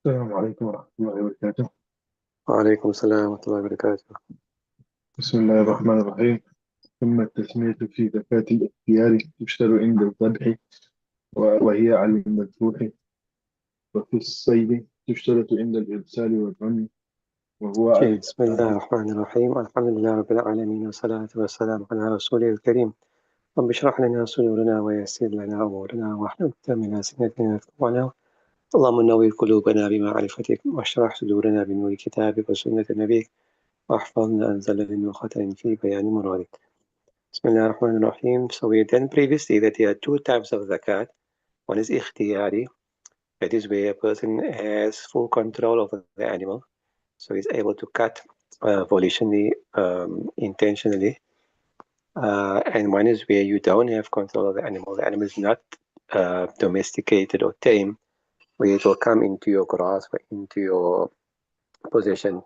السلام عليكم ورحمة الله وبركاته. وعليكم السلام ورحمة الله وبركاته. بسم الله الرحمن الرحيم. ثم التسمية في زكاة الاختيار تشتر عند الذبح وهي على المذبوح، وفي الصيد تشترط عند الإرسال والرمي وهو على بسم الله الأعلى. الرحمن الرحيم، الحمد لله رب العالمين، والصلاة والسلام على رسوله الكريم. رب اشرح لنا صدورنا ويسر لنا أمورنا واحلل عقدة من لساننا يفقهوا قولا. اللهم نور قلوبنا بمعرفتك واشرح صدورنا بنور كتابك وسنة نبيك واحفظنا أنزل من خطأ في بيان مرادك. بسم الله الرحمن الرحيم. So we then previously that there are two types of zakat. One is ikhtiyari, that is where a person has full control over the animal. So he's able to cut volitionally, intentionally. And one is where you don't have control of the animal. The animal is not domesticated or tame, where it will come into your grasp or into your possession,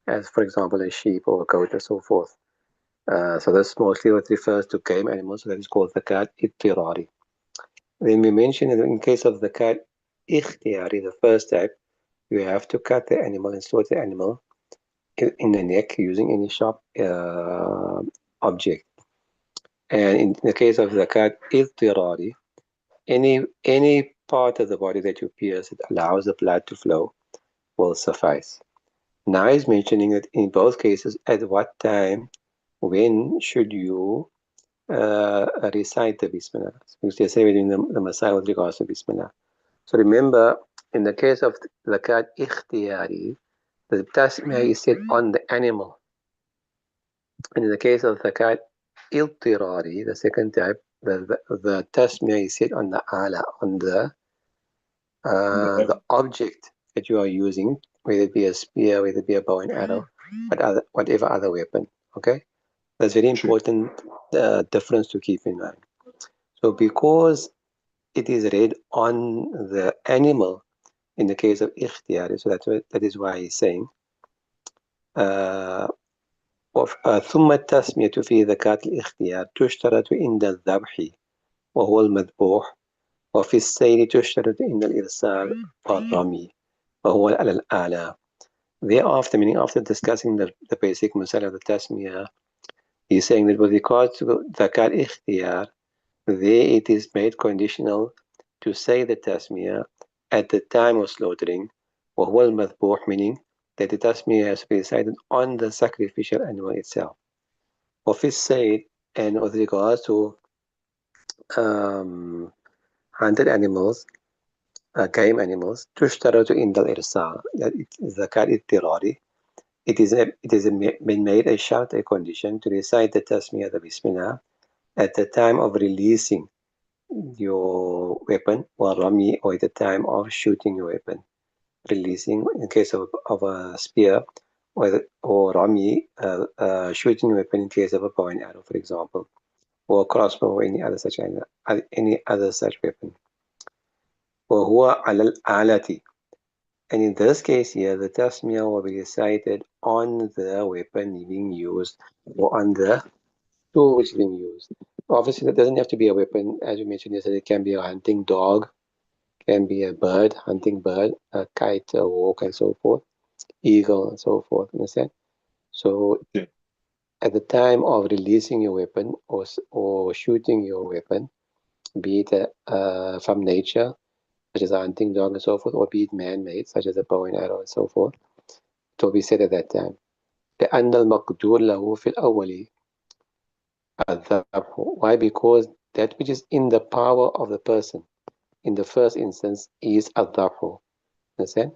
as for example a sheep or a goat or so forth. So that's mostly what refers to game animals. So that is called zakat ittirari. Then we mentioned in case of zakat ikhtiyari, the first type, you have to cut the animal and slaughter the animal in the neck using any sharp object. And in the case of zakat iltirari, any part of the body that you pierce that allows the blood to flow will suffice. Now he's mentioning that in both cases, at what time, when should you recite the Bismillah? Because they say within the Masai with regards to Bismillah. So remember, in the case of zakat ikhtiyari, the tasmiyah is said on the animal. And in the case of zakat iltirari, the second type, the tasmiyah is said on the ala, on the object that you are using, whether it be a spear, whether it be a bow and arrow, whatever other weapon. Okay, that's very important difference to keep in mind. So because it is read on the animal in the case of ikhtiyari, so that is why he's saying ثم التسمية في زكاة الاختيار تشترط عند الذبح وهو المذبوح، وفي السير تشترط عند الإرسال والرمي وهو على الأعلى. Thereafter, meaning after discussing the basic masala of the tasmiyah, he's saying that with regard to zakat ikhtiyar, there it is made conditional to say the tasmiyah at the time of slaughtering, وهو المذبوح, meaning that the tasmiyah has to be decided on the sacrificial animal itself. وفي السير, and with regards to hunted animals, game animals, تشترط عند الإرسال, zakat اضطراري, it is been made a shart, a condition to recite the tasmiyah, the bismillah, at the time of releasing your weapon, or rami, or at the time of shooting your weapon. Releasing in case of a spear, or rami, shooting your weapon in case of a bow and arrow, for example, or crossbow, or any other such weapon. وهو على الآلة. And in this case here, the tasmiyah will be recited on the weapon being used, or on the tool which is being used. Obviously, that doesn't have to be a weapon. As we mentioned yesterday, it can be a hunting dog, can be a bird, hunting bird, a kite, a hawk, and so forth, eagle, and so forth. Understand? So, at the time of releasing your weapon or shooting your weapon, be it from nature, such as a hunting dog and so forth, or be it man-made, such as a bow and arrow and so forth, it will be said at that time. لأن المقدور له في الأول الذبح. Why? Because that which is in the power of the person in the first instance is الذبح. Understand?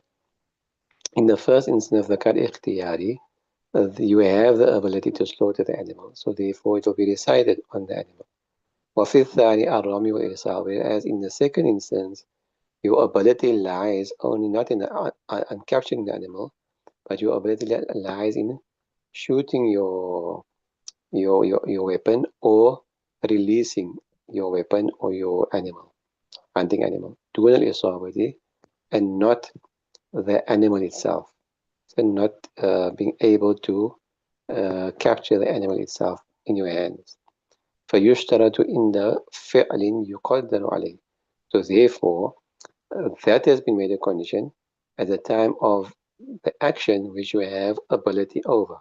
In the first instance of the zakat ikhtiyari, you have the ability to slaughter the animal, so therefore it will be decided on the animal. وفي الثاني الرمي والإرسال. Whereas in the second instance, your ability lies only not in on capturing the animal, but your ability lies in shooting your weapon or releasing your weapon or your animal, hunting animal, دون الإصابة, and not the animal itself, so not being able to capture the animal itself in your hands. فيشترط عند فعل يقدر عليه. So therefore, that has been made a condition at the time of the action which you have ability over.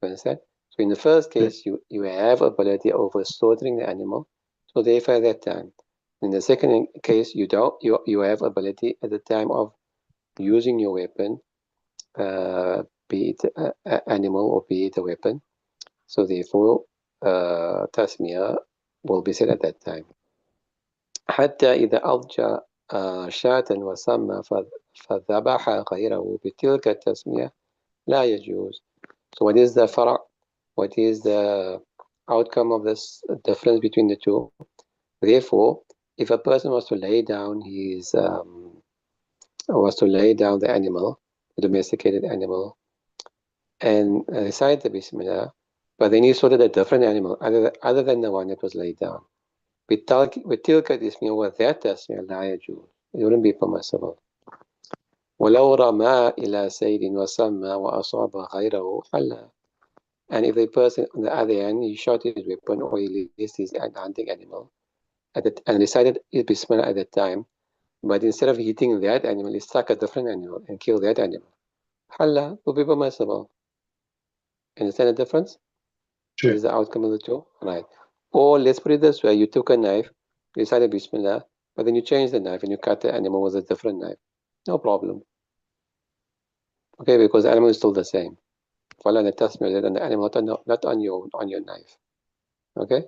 You understand? So in the first case, you have ability over slaughtering the animal, so therefore at that time. In the second case, you don't. You have ability at the time of using your weapon, be it an animal or be it a weapon. So therefore, tasmiyah will be said at that time. حتى إذا أضجع شاة وسمى فذبح غيره بتلك التسمية لا يجوز. So what is the فرع? What is the outcome of this difference between the two? Therefore, if a person was to lay down the animal, the domesticated animal, and recite the Bismillah, but then he sorted a different animal other than the one that was laid down. بتلك التسمية وذات تسمية لا يجوز. It wouldn't be permissible. ولو رمى إلى سيد وسمى وأصاب غيره حل. And if the person on the other hand, he shot his weapon or he released his hunting animal and decided his Bismillah at that time, but instead of hitting that animal, he struck a different animal and killed that animal. Halla will be permissible. Understand the difference? What is the outcome of the two? Right. Or let's put it this way, you took a knife, you decided Bismillah, but then you changed the knife and you cut the animal with a different knife. No problem. Okay, because the animal is still the same. Follow the tasmiyah on the animal, not on your knife. Okay?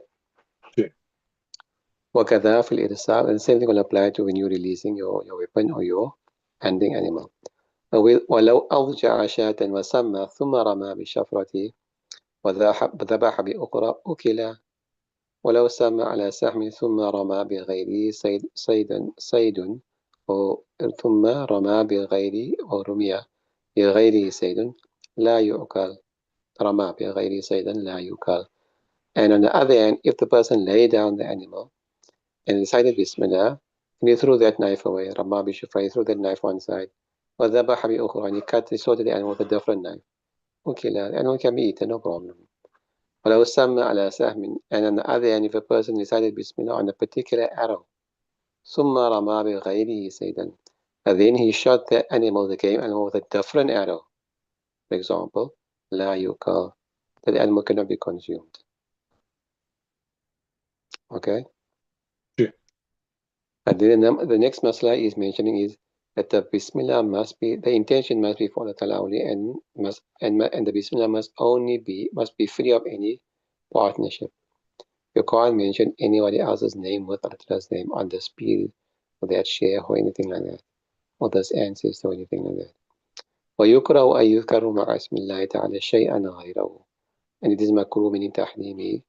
وكذا في الإرسال, and the same thing will apply to when you're releasing your weapon or your hunting animal. ولو أضجع شاة وسمى ثم رمى بشفرته وذبح بأخرى أكل. ولو سمى على سهم ثم رمى بغيره صيد ثم رمى بغيره أو رمي بغيره صيد لا يؤكل. رمى بغيره صيدا لا يؤكل. And on the other hand, if the person lay down the animal and recited Bismillah, and he threw that knife away, رمى بشفرته, he threw that knife one side, وذبح بأخرى, and he sorted the animal with a different knife. Okay, the animal can be eaten, no problem. ولو سمى على سهم, and on the other hand, if a person recited Bismillah on a particular arrow, ثم رمى بغيره صيدا, and then he shot the animal, the game animal, with a different arrow, for example, لا يؤكل, that animal cannot be consumed. Okay? And then the next masala is mentioning is that the Bismillah must be, the intention must be for Allah Ta'ala only, and the Bismillah must be free of any partnership. You can't mention anybody else's name with Allah Ta'ala's name on the spear or that share or anything like that, or this ancestor or anything like that. ويكره أن يذكر مع اسم الله تعالى شيئا غيره. And it is makruh meaning tahrimi,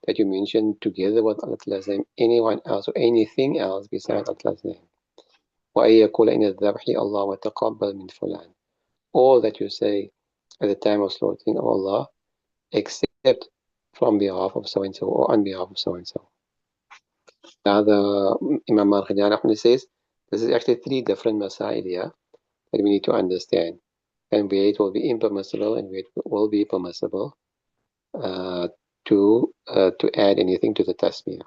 that you mention together with Allah Ta'ala's name anyone else or anything else besides Allah's name. وأن يقول إن الذبح الله وتقبل من فلان. All that you say at the time of slaughtering, oh Allah, except from behalf of so and so or on behalf of so and so. Now the Imam Al-Hidaayah says this is actually three different masail here that we need to understand, and where it will be impermissible and where it will be permissible to add anything to the tasmiyah.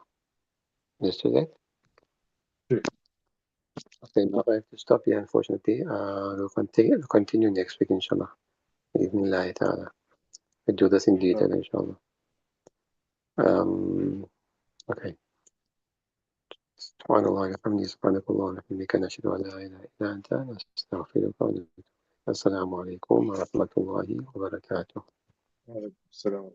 Understood that? Okay, now I have to stop here, unfortunately. We'll continue next week, inshallah. Bismillah ta'ala. We'll do this in detail, inshallah. Okay. سبحان الله وبحمده سبحانك اللهم وبحمدك نشهد أن لا إله إلا أنت نستغفرك ونتوب إليك. السلام عليكم ورحمة الله وبركاته. وعليكم السلام.